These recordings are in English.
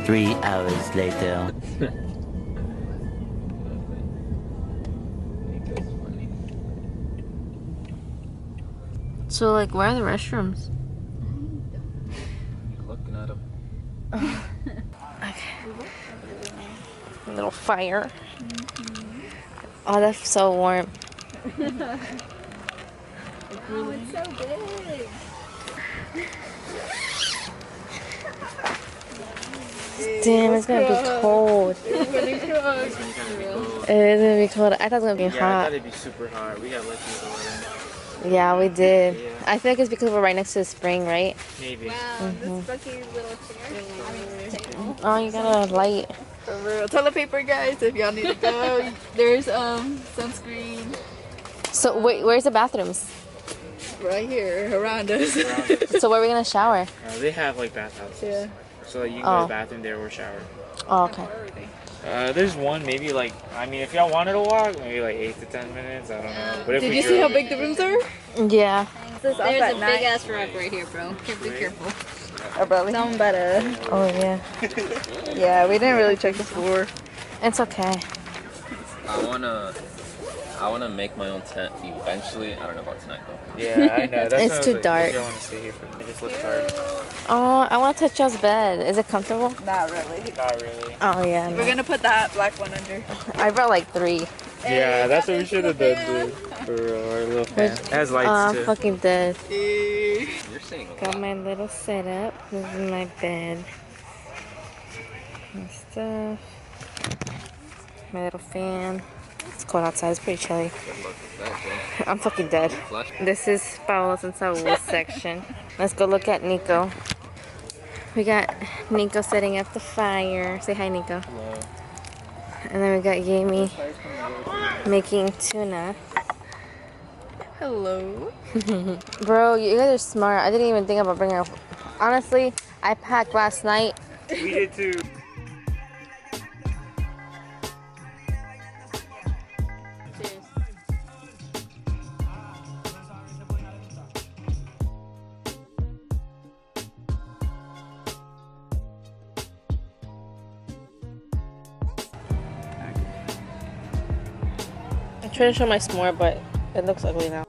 3 hours later. So, like, where are the restrooms? Looking at them. Okay. A little fire. Oh, that's so warm. Oh, it's so big. Damn, it's gonna be cold. It's gonna be cold. It's gonna be cold. I thought it was gonna be Yeah, I hot. thought it'd be super hot. We got lucky with the weather. Yeah, we did. Yeah. I feel like it's because we're right next to the spring, right? Maybe. Wow, this Bucky's little chair. I mean, table. Oh, you got a light. For real. Toilet paper, guys, if y'all need to go. There's sunscreen So, wait, where's the bathrooms? right here around us. So, where are we gonna shower? They have like bathhouses. Yeah. So like, you can go to the bathroom there or shower. Oh, okay. There's one maybe like, I mean if y'all wanted to walk, maybe like 8 to 10 minutes, I don't know. But if Did we you see how big the rooms are? Yeah. There's There's a big ass rock right here, bro. Be careful. Someone better. Oh, yeah. Yeah, we didn't really check the floor. It's okay. I wanna make my own tent eventually. I don't know about tonight though. Yeah, I know. That's It's what I was too like, dark. I don't want to stay here for it just looks dark. Oh, I want to touch y'all's bed. Is it comfortable? Not really. Not really. Oh, yeah. We're gonna put that black one under. I brought like 3. Yeah, that's what we should have done, dude. For our little fan. It has lights I'm too. fucking dead. You're saying a Got lot. my little setup. This is my bed. My stuff. My little fan. It's cold outside. It's pretty chilly. Good luck with that, Jay. I'm fucking dead. Flash. This is Paolo's and Saul's section. Let's go look at Nico. We got Nico setting up the fire. Say hi, Nico. Hello. And then we got Jamie making tuna. Hello. Bro, you guys are smart. I didn't even think about bringing a... Honestly, I packed last night. We did too. I tried to show my s'more, but it looks ugly now.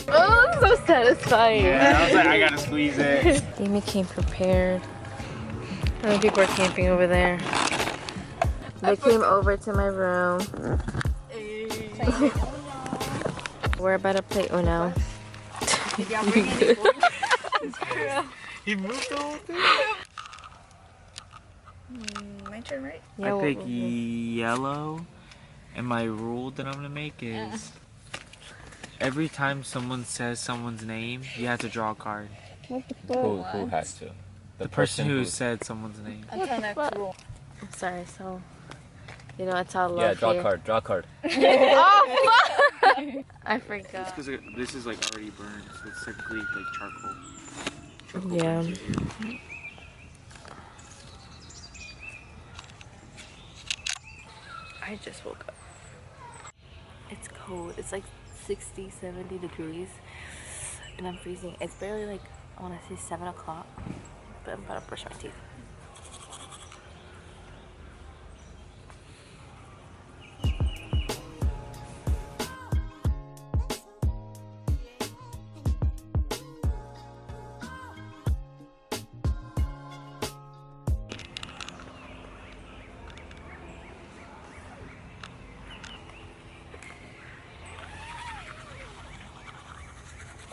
Oh, it's so satisfying. Yeah, I was like, I gotta squeeze it. Amy came prepared. Other people are camping over there. They came over to my room. We're about to play Uno. Did y'all bring any boards? He moved the whole thing. My turn, right? Yeah, I pick yellow, and my rule that I'm gonna make is every time someone says someone's name, you have to draw a card. Who has to? The person who said someone's name. Until next rule. I'm sorry, so you know it's all love Yeah, draw a here. card. Draw a card. Oh fuck! I forgot. Because this is like already burned, so it's technically like charcoal. Yeah. I just woke up. It's cold. It's like 60, 70 degrees. And I'm freezing. It's barely like, I want to say 7 o'clock. But I'm about to brush my teeth.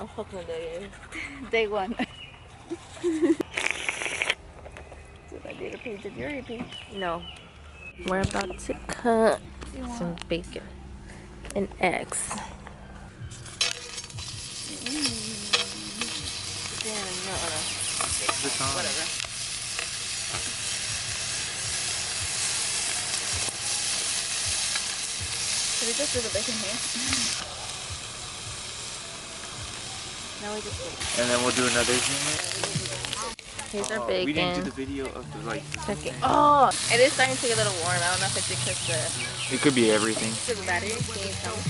I'm fucking day. Day one. Did I do the page of your repeat? No. We're about to cut some bacon and eggs. Whatever. Should we just do the bacon here? Now we just wait. And then we'll do another unit. Here's our We didn't do bacon. the video of the like. Okay. Oh, it is starting to get a little warm. I don't know if it's because the It could be everything. battery. Can you tell me?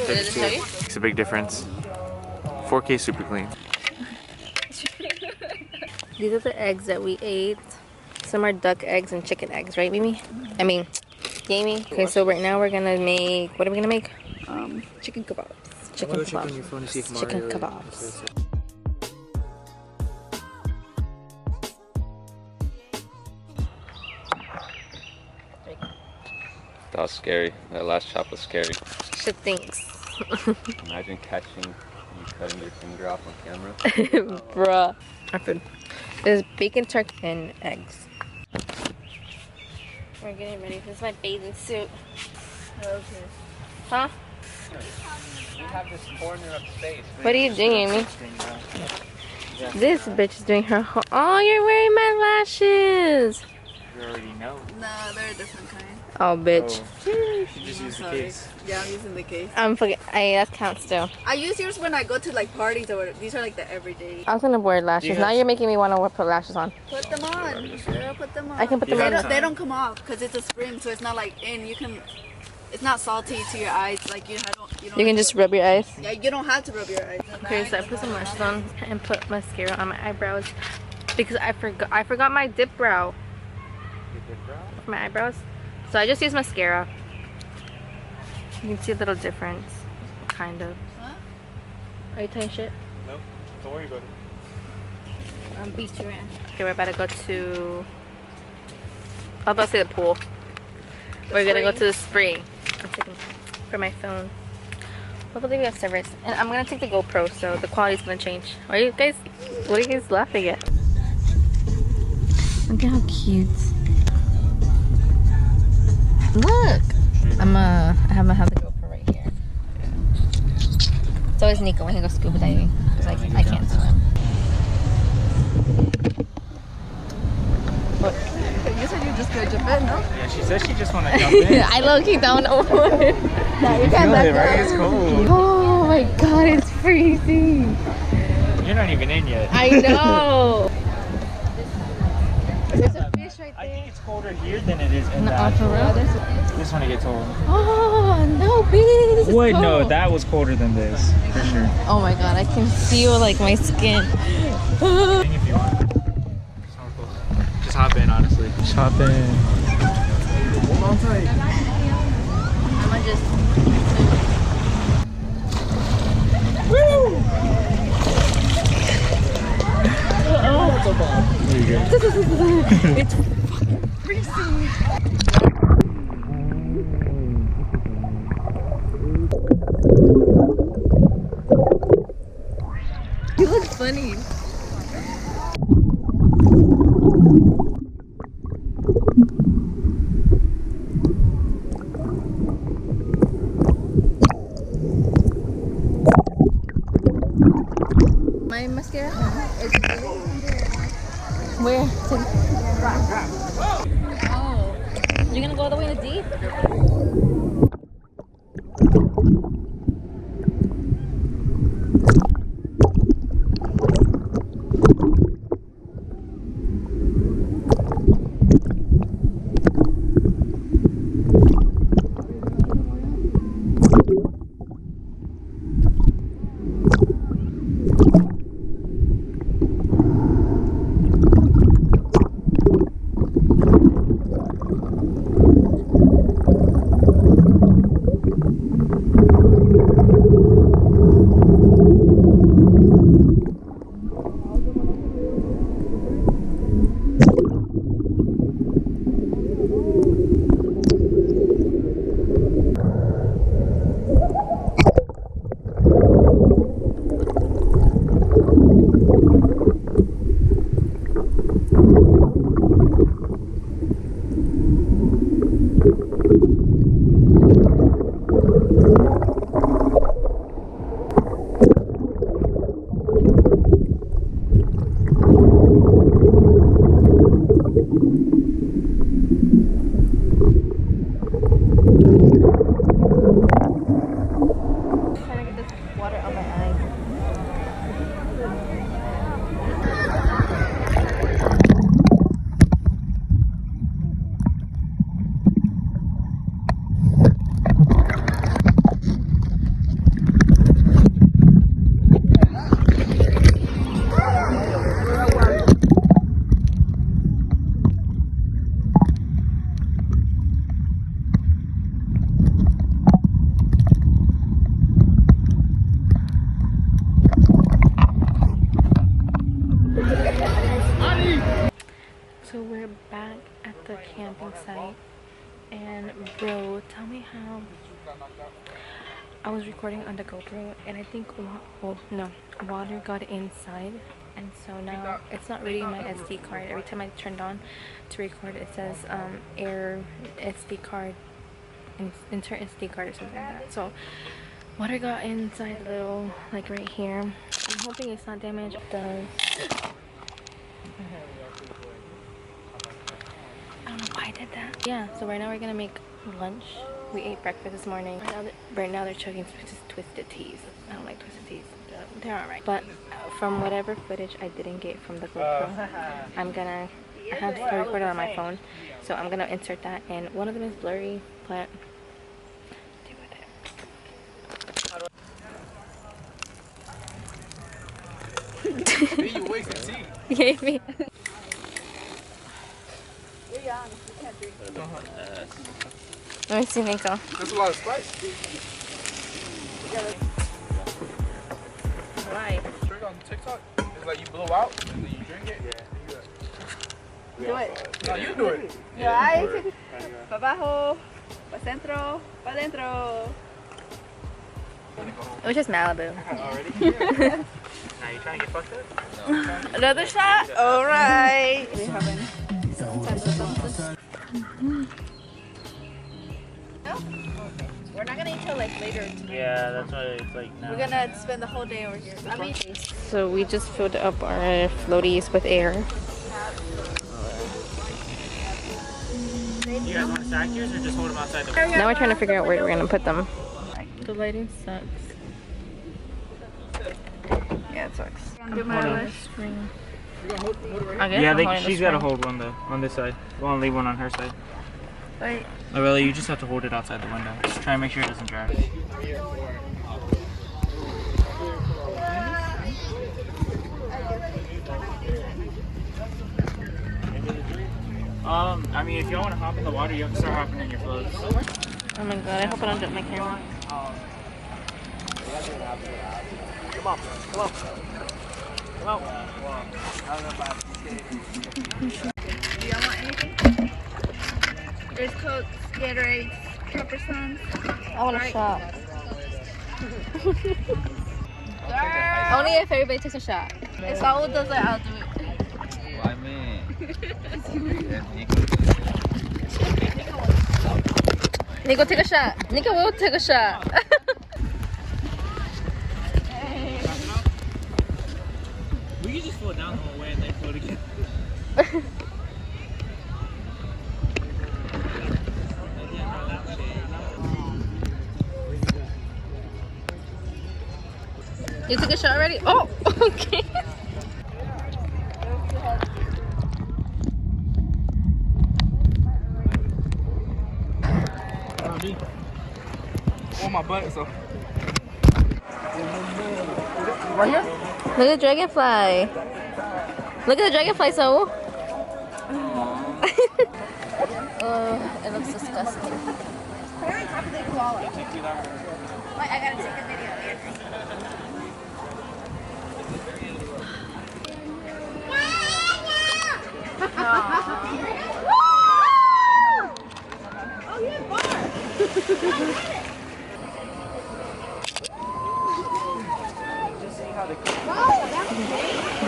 Did it show you? It's a big difference. 4K super clean. These are the eggs that we ate. Some are duck eggs and chicken eggs, right, Mimi? I mean, Jamie. Okay, so right now we're gonna make. What are we gonna make? Chicken kebabs. Chicken kebabs. Chicken kebabs. That was scary. That last chop was scary. Shit thinks. Imagine catching you cutting your finger off on camera. Bruh. Our food. There's bacon, turkey, and eggs. We're getting ready. This is my bathing suit. Okay. Huh? We have this corner of space. What are you doing, Amy? This bitch is doing her whole. Oh, you're wearing my lashes. You already know. No, they're a different kind. Oh, bitch. You just use the Sorry. case. Yeah, I'm using the case. I'm fucking. That counts still. I use yours when I go to like parties or whatever. These are like the everyday. I was gonna wear lashes. You Now have- you're making me want to put lashes on. Put them on. Girl, put them on. I can put them You on. have They don't come off because it's a spring, so it's not like you can. It's not salty to your eyes. Like you don't. You can just rub your eyes. Yeah, you don't have to rub your eyes. Okay, so I put some lashes on and put mascara on my eyebrows because I forgot my dip brow for my eyebrows. So I just use mascara. You can see a little difference, kind of. Huh? Are you tying shit? Nope. Don't worry about it. Beach around. Okay, we're about to go to. I was about to say the pool. We're gonna go to the spring. I'm checking for my phone. Hopefully we have service. And I'm gonna take the GoPro, so the quality's gonna change. What are you guys laughing at? Look at how cute. Look! I'm gonna have the GoPro right here. It's always Nico when he goes scuba diving. Because I can't swim. You said you just go jump in, no? Yeah, she said she just want to jump in. I low-key don't know what. You feel it, right? It's cold. Oh my god, it's freezing. You're not even in yet. I know. There's a fish right I there. think it's colder here than it is in No, that. for real? This one I get told. Oh, no, baby. This is Wait, cold. no, that was colder than this, for sure. Oh my god, I can feel like my skin. If you want. Just hop in, honestly. Just hop in. I'm gonna just. It's freezing. You look funny. My mascara is where? Oh, you're gonna go all the way in the deep? the camping site. And bro, tell me how I was recording on the GoPro and I think water got inside, and so now it's not reading my SD card. Every time I turned on to record it says error SD card, insert SD card or something like that. So water got inside a little, like right here. I'm hoping it's not damaged. It does. I don't know why I did that. Yeah, so right now we're gonna make lunch. We ate breakfast this morning. Right now they're chugging twisted teas. I don't like twisted teas. They're alright. But from whatever footage I didn't get from the GoPro, I have it recorded on my phone, so I'm gonna insert that. And one of them is blurry, but deal with it. You wasted tea. You gave me. Let me see, Nico. That's a lot of spice. Why? Trick on TikTok. It's like you blow out and then you drink it. Yeah. Do it. No, you do it. Right. Pa abajo, pa centro, pa dentro. It was just Malibu. Already? Now you trying to get fucked up? Another shot? Alright. We having We're not gonna eat till like later tonight. Yeah, that's why it's like now. We're gonna spend the whole day over here. So we just filled up our floaties with air. You guys want to stack yours or just hold them outside the Now we're trying to figure out where we're gonna put them. The lighting sucks. Yeah, it sucks. I'm holding the screen. Yeah, she's got to hold one though, on this side. We'll leave one on her side. Right. Areli, you just have to hold it outside the window. Just try and make sure it doesn't dry. I mean, if y'all want to hop in the water, you have to start hopping in your floats. Oh my god, I hope I don't dip my camera. Come on, come on. Come on. Do y'all want anything? There's Coke, Gatorade, Capri Suns. I want a shot. Girl. Only if everybody takes a shot. If Saul does it, I'll do it. Why me? Nico, take a shot. Nico will take a shot. We can just float down the whole way and then float again. You took a shot already? Oh, okay. On my butt, so. Right here? Look at the dragonfly. Look at the dragonfly, so. Oh, it looks disgusting. Put her on top of the koala. Wait, I gotta take a video.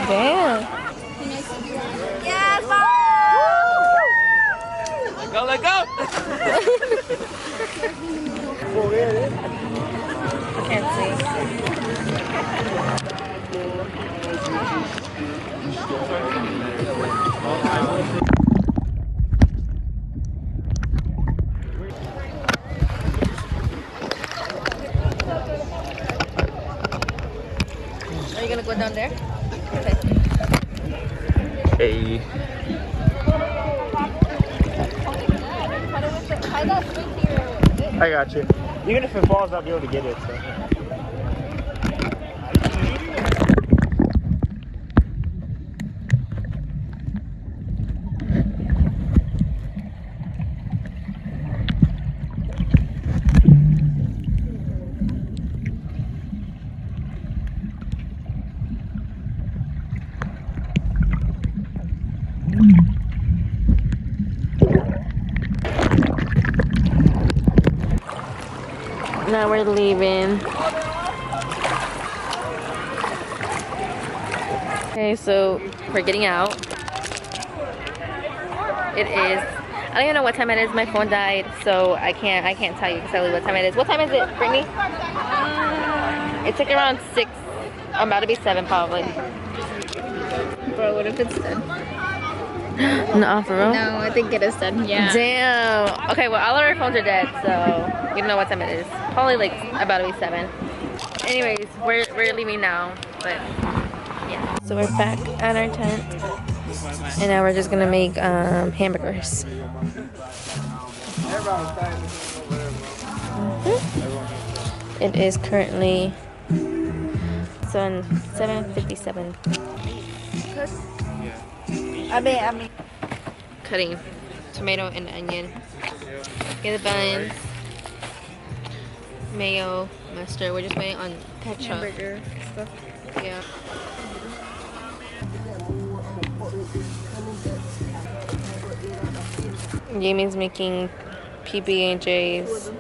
Damn. Yes, Go, let go! Can't see. Are you gonna go down there? Okay. Hey. I got you. Even if it falls, I'll be able to get it. So. Now we're leaving. Okay, so we're getting out. It is, I don't even know what time it is. My phone died, so I can't tell you exactly what time it is. What time is it, Brittany? It's like around 6. I'm about to be 7 probably. Bro, what if it's dead? No, for real? No, I think it is dead. Yeah. Damn. Okay, well all of our phones are dead, so we don't know what time it is. Probably like about to be 7. Anyways, we're leaving now, but yeah. So we're back at our tent, and now we're just gonna make hamburgers. It is currently 7:57. I mean. Cutting tomato and onion. Get the buns, mayo, mustard. We're just waiting on ketchup. Hamburger stuff. Yeah. Jamie's making PB&Js.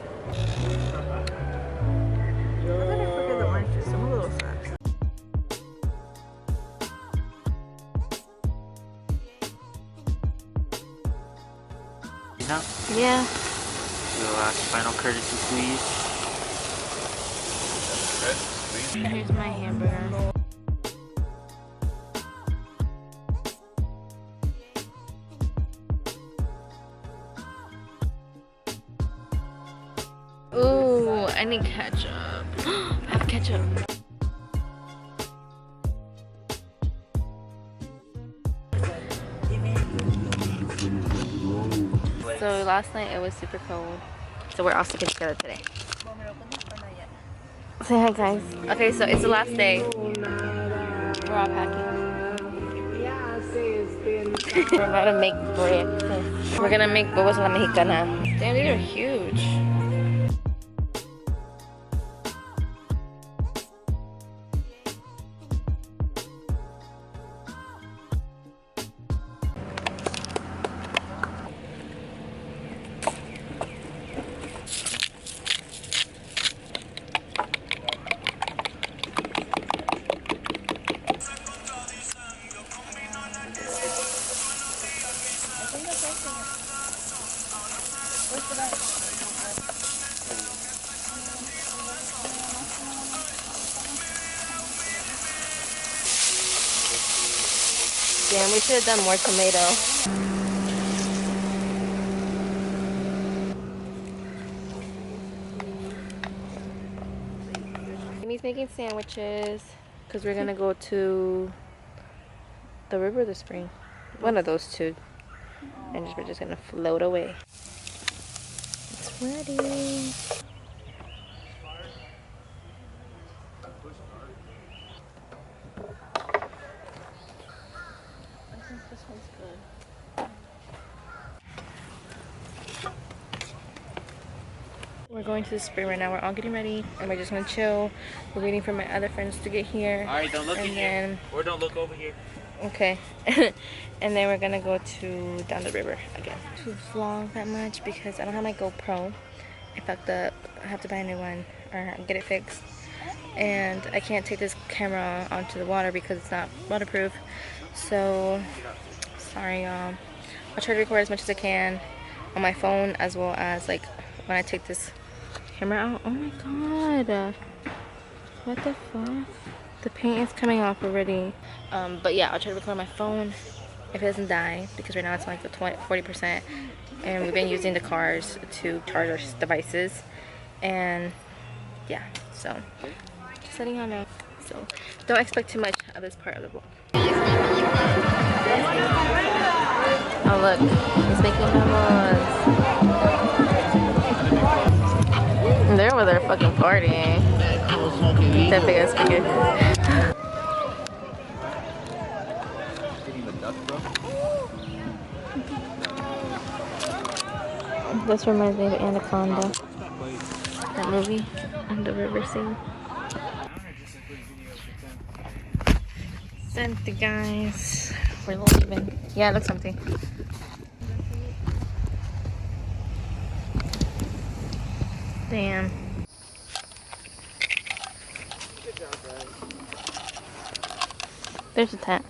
Yeah. The last final courtesy squeeze. Here's my hamburger. Ooh, I need ketchup. I have ketchup. So last night it was super cold. So we're all sticking together today. Say hi, guys. Okay, so it's the last day. We're all packing. We're about to make bread. We're gonna make bobos a la mexicana. Damn, these are huge. Damn, we should have done more tomato. Jimmy's making sandwiches because we're gonna go to the river or the spring. One of those two. And we're just gonna float away. It's ready. This one's good. We're going to the spring right now. We're all getting ready and we're just gonna chill. We're waiting for my other friends to get here. Alright, don't look in here. Or don't look over here. Okay. And then we're gonna go down the river again. To vlog that much because I don't have my GoPro. I fucked up. I have to buy a new one or get it fixed. And I can't take this camera onto the water because it's not waterproof. So sorry y'all. I'll try to record as much as I can on my phone as well as like when I take this camera out. Oh my god. What the fuck? The paint is coming off already. But yeah, I'll try to record on my phone if it doesn't die because right now it's like the 40%. And we've been using the cars to charge our devices. And yeah, so just letting y'all know. So don't expect too much of this part of the vlog. Oh look, he's making bubbles. They're over there fucking partying. That big ass finger. This reminds me of Anaconda. That movie on the river scene. Sent the guys. We're leaving. Yeah, it looks empty. Damn. There's a tent.